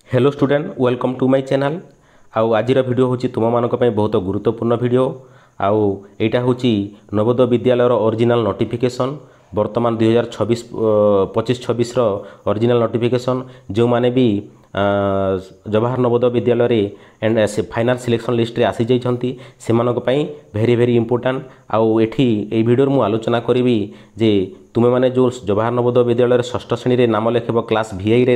Hello student welcome to my channel. आउ आज video हूँ तुम मानक बहुत गुरुत्वपूर्ण वीडियो। आउ एटा हूँ नवोदय विद्यालय ओरिजिनल नोटिफिकेशन वर्तमान 2025-26 ओरिजिनल नोटिफिकेशन जो माने भी जवाहर नवोदय विद्यालय एंड फाइनाल सिलेक्शन लिस्ट रे आसी जाइछंती सेमानक पई भेरी भेरी इंपोर्टेंट। आउ एठी ए वीडियो मु आलोचना करी जे तुमे माने जो जवाहर नवोदय विद्यालय षष्ठ श्रेणी रे नाम लेखब क्लास VI रे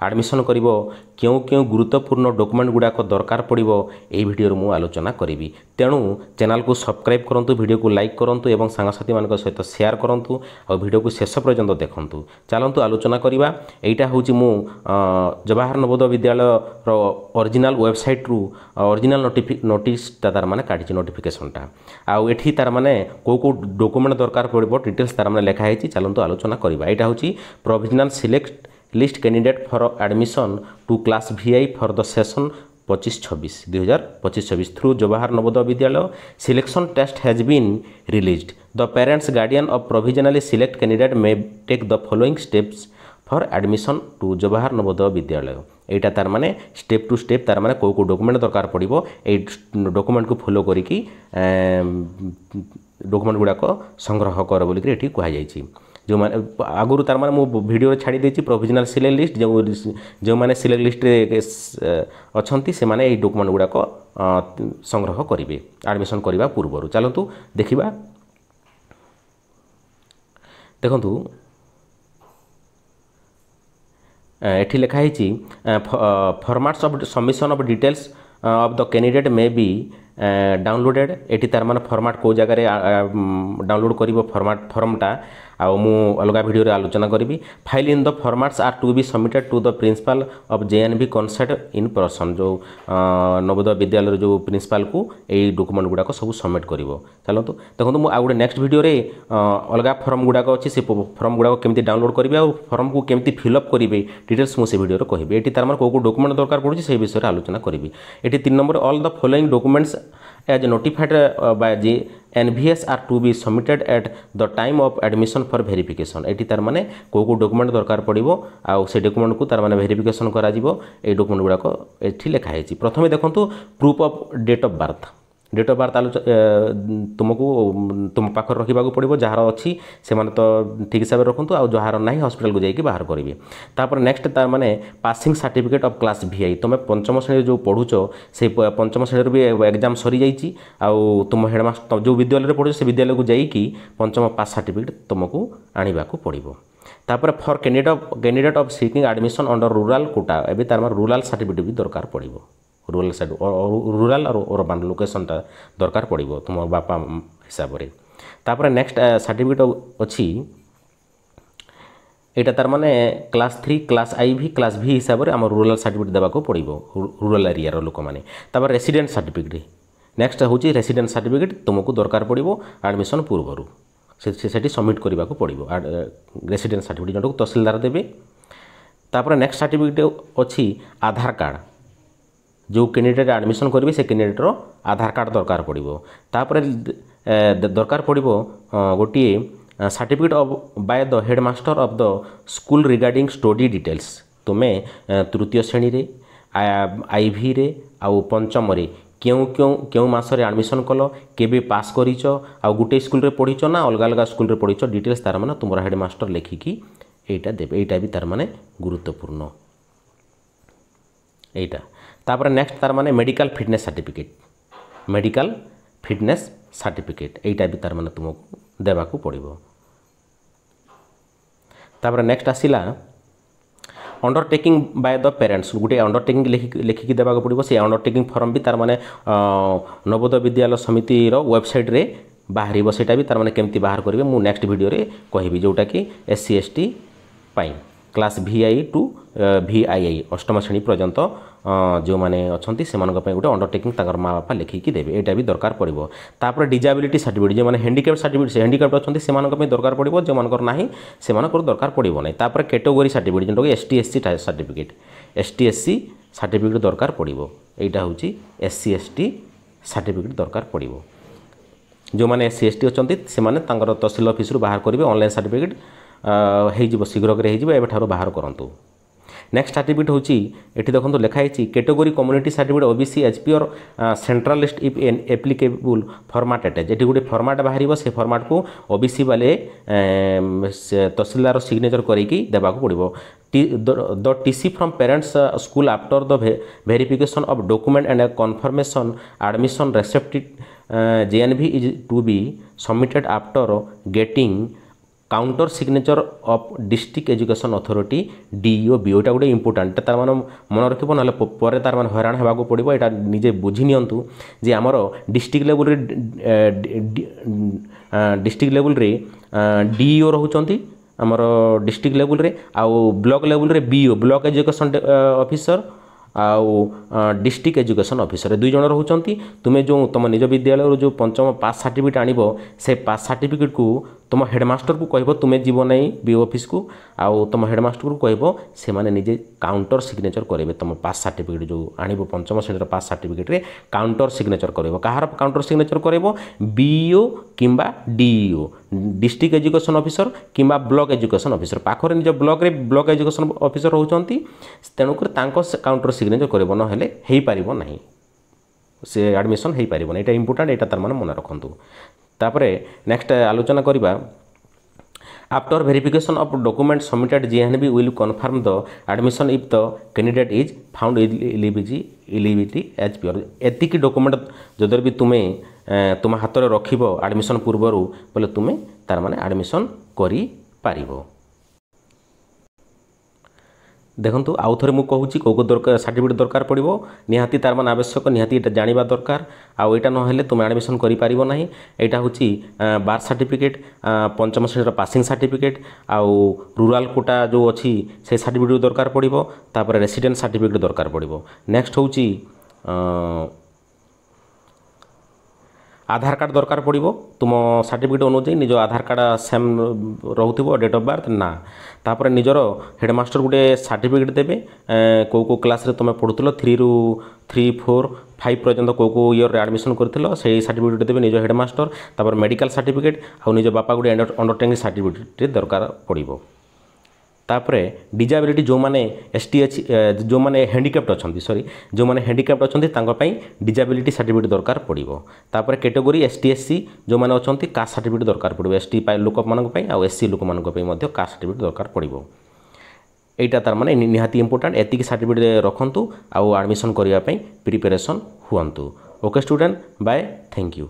एडमिशन करिवो क्यों क्यों गुरुत्वपूर्ण डॉक्यूमेंट गुड़ाक दरकार पड़िबो ए वीडियो मु आलोचना करी। तेणु चैनल को सब्सक्राइब करंतु, वीडियो को लाइक करंतु एवं सांगसाथी मानक सहित शेयर करंतु और वीडियो को शेष पर्यंत देखंतु। चलंतु आलोचना करिबा। एटा होची मु जवाहर नवोदय विद्यालय रो ओरिजिनल वेबसाइट रु ओरिजिनल नोटिस तार माने काढी नोटिफिकेशनटा आउ एठी तार माने को डॉक्यूमेंट दरकार पड़िबो डिटेल्स तार माने लेखा है। चलंतु आलोचना करिबा। एटा होची provisional select list candidate for admission to class VI for the session 2025 through Jawahar Navodaya Vidyalaya selection test has been released. The parents guardian of provisionally select candidate may take the following steps for admission to Jawahar Navodaya Vidyalaya. एटा तार माने step to step तार माने को document दरकार पड़िबो a document को follow करिकी document गुड़ाक संग्रह कर बोलिक एठी कहा जायछि। जो माने आगुरु तार माने मु वीडियो छाड़ी देछि प्रोविजनल सिलेक्ट लिस्ट जो माने सिलेक्ट लिस्ट रे अछंती से माने ए डॉक्यूमेंट गुड़ाक संग्रह करिवे एडमिशन करिवा पूर्वरु। चलंतु देखिबा। देखंतु एठी लिखा है formats of submission of details of the candidate may be downloaded. Eighty तार माने फॉर्मेट को जगह डाउनलोड करिवो फॉर्मटा आउ मु अलगा वीडियो रे आलोचना करी। File in the formats are to be submitted to the principal of JNV concept in person. जो नवोदय विद्यालय जो प्रिंसिपल को यही डॉक्यूमेंट गुड़ाक सब सबमिट करिवो। चलतु देखो मुझे आउ गोटे नेक्स्ट वीडियो रे अलगा फॉर्म गुड़ाक अच्छी से फॉर्म गुड़ाक केमती डाउनलोड करेंगे और फॉर्म को केमती फिलअप करेंगे डिटेल्स मुझे वीडियो रे कहबी। एटी तार माने को डॉक्यूमेंट दरकार पड़ुछि से विषय आलोचना करी। Eighty 3 number all the following documents as notified by NVS are to be submitted at the time of admission for verification। Eighty तार माने को डॉक्यूमेंट दरकार पड़िबो आ से डॉक्यूमेंट को तार माने वेरिफिकेशन करा जिवो ए डॉक्यूमेंट गुड़ाक एठी लिखा है। प्रथमे देखंतु proof of date of birth. Date of birth तुमको तुम पाखर रखा पड़ो जार अच्छी से तो ठीक हिसाब से रखु आ जार ना हॉस्पिटल को जाकि बाहर करेंगे। तापर नेक्स्ट तार माने passing certificate of class VI तुम पंचम श्रेणी जो पढ़ुच से पंचम श्रेणी भी एग्जाम सरी जाइए आउ तुम हेडमास्टर जो विद्यालय पढ़ुच से विद्यालय को जाकि पंचम पास सर्टिफिकेट तुमको आने को पड़ो। तापर for candidate of seeking admission under rural quota एवं तार रूरल सर्टिफिकेट भी दरकार पड़ो। रूरल और अर्बन लोकेशनटा दरकार पड़ो तुम बापा हिसाब से। तापर नेक्स्ट सर्टिफिकेट अच्छी एटा तार माने class 3 class IV class V हिसाब से आम रूरल सर्टिफिकेट देवा पड़ो रूरल एरिया लोक मैंने। तापर रेसिडेंट सर्टिफिकेट नेक्स्ट हूँ रेसिडेंट सर्टिफिकेट तुमको दरकार पड़ो एडमिशन पूर्वर से सबमिट करने को पड़ो रेसिडेंट सर्टिफिकेट जो तहसीलदार देवे। तापर नेक्स्ट सर्टिफिकेट अच्छी आधार कार्ड जो कैंडिडेट एडमिशन करेंगे से कैंडिडेटर आधार कार्ड दरकार पड़ो। तापर दरकार पड़ो गोटे certificate of by the headmaster of the school regarding study details. तुम्हें तृतीय श्रेणी रे IV रे आउ पंचम रे क्यों मासरे एडमिशन कल केबे पास करिच आ गुटे स्कूल रे पढ़िच ना अलग अलग स्कूल रे पढ़िच डिटेल्स तार माने तुम हेडमास्टर लेखिकी एटा देबे। एटा भी तार माने गुरुत्वपूर्ण एटा। तापर नेक्स्ट तार माने मेडिकल फिटनेस सर्टिफिकेट एटा भी तार माने तुमको देवा को पड़ो। तापर नेक्स्ट आसिला अंडरटेकिंग बाय द पेरेंट्स गोटे अंडरटेकिंग लिखिकी देवा को पड़ो। से अंडरटेकिंग फॉर्म भी तार माने नवोदय विद्यालय समिति रो वेबसाइट रे बाहर सेटा भी तार माने केमती बाहर करेंगे मु नेक्स्ट वीडियो रे कहबी जोटा कि SC ST पाई क्लास VI टू VII अष्टम श्रेणी पर्यंत जो मैंने अच्छा से गोटे अंडरटेकिंग ताकर माँ बापा लिखिकी देवे एटा भी दरकार पड़ो। तापर डिजाबिलिटी सर्टिफिकेट जो मैंने हैंडिकैप सर्टिफिकेट से हैंडिकैप अच्छे से दरकार पड़ो जो मानकर ना से दरकार पड़ो ना। तापर कैटेगोरी सर्टिफिकेट जो ST SC certificate ST SC certificate दरकार पड़ो। यहाँ हूँ SC ST सर्टिफिकेट दरकार पड़ो। जो मैंने SC ST अच्छा से तहसील ऑफिस बाहर करेंगे ऑनलाइन सर्टिफिकेट हो शीघ्र एवं बाहर करूँ। नेक्स्ट सर्टिफिकेट होची एठी देखंतु लिखा है category community certificate OBC HP और central list if applicable format attach एठी गोटे फॉर्मेट बाहर से फॉर्मेट को ओबीसी वाले तहसीलदार सिग्नेचर करके देवाक पड़ो the TC from parents school after the verification of document and confirmation admission receipted JNV is to be submitted after getting counter signature of district education authority DEO BO एटा गोटे important तार मान मन रखिबो ना पर तार मान हैरान हेबाको पड़िबो एटा निजे बुझी नियंतु जे हमर डिस्ट्रिक्ट लेवल रे DEO रहउचंती हमर डिस्ट्रिक्ट लेवल रे आउ ब्लॉक लेवल रे BO ब्लॉक एजुकेशन ऑफिसर आउ डिस्ट्रिक्ट एजुकेशन ऑफिसर दुई जन रहउचंती तुमे जो तुम निज विद्यालय जो पंचम पास सर्टिफिकेट आनिबो से पास सर्टिफिकेट को तुम हेडमास्टर को कहबो तुमे जीव नहीं BO ऑफिस को आउ तुम हेडमास्टर को कहबो से माने निजे काउंटर सिग्नेचर करेबे तुम पास सर्टिफिकेट जो आनिबो पंचम श्रेणी पास सर्टिफिकेट रे काउंटर सिग्नेचर करेबो कहार काउंटर सिग्नेचर करेबो BO किंबा DEO डिस्ट्रिक्ट एजुकेशन ऑफिसर किंबा ब्लॉक एजुकेशन ऑफिसर पाखरे निज ब्लॉक रे ब्लॉक एजुकेशन ऑफिसर रहउचंती तेणुकर तांको काउंटर सिग्नेचर करेबो न हेले हेई पारिबो नाही से एडमिशन हेई पारिबो नै एटा इंपोर्टेंट एटा तार माने मन रखंतु तापरे नेक्स्ट आलोचना करिबा after verification of document submitted JNV will confirm the admission if the candidate is found eligibility as per एतिकी डॉक्यूमेंट जदर भी तुमे तुम हाथ में रखिब एडमिशन पूर्वर बोले तुमे तार माने एडमिशन करि पारिबो देखंतु आउ थरे मु कहूची को दरकार सर्टिफिकेट दरकार पड़ो निहाती तार मान आवश्यक निहाती एटा जानिबा दरकार आउ एटा न हेले तुम एडमिशन करि पारिबो नाही एटा होची बार सर्टिफिकेट पंचम श्रेणी पासिंग सर्टिफिकेट आउ रूरल कोटा जो अछि से सर्टिफिकेट दरकार पड़ो तापर रेसिडेंट सर्टिफिकेट दरकार पड़ो नेक्स्ट होची आधार कार्ड दरकार पड़ो तुम सर्टिफिकेट अनुसार निज आधार कार्ड सेम रोथो डेट ऑफ बर्थ ना तापर निजर हेडमास्टर गोटे सर्टिफिकेट देवे को क्लास रे तुम पढ़ुल 3 ରୁ 3, 4, 5 पर्यंत को ईयर एडमिशन करथिलो से सर्टिफिकेट देवे निज हेडमास्टर तापर मेडिकल सर्टिफिकेट आ निज बापा गोटे अंडरटेकिंग सर्टिफिकेट दरकार पड़ो तापरे डिजाबिलिटी जो माने STH जो माने हैंडिकैप्ड अच्छा सॉरी जो माने हैंडिकैप्ड अच्छा डिजाबिलिटी सर्टिफिकेट दरकार पड़ो तापर कैटेगरी ST SC जो माने अच्छा कास्ट सर्टिफिकेट दरकार पड़ो ST लोक मानक आउ SC लोक मानक कास्ट सर्टिफिकेट दरकार पड़ो एटा तार माने निहाती इंपोर्टेंट एतिक सर्टिफिकेट रखंतु आउ एडमिशन करिया पई प्रिपरेशन हुअंतु okay student bye thank you.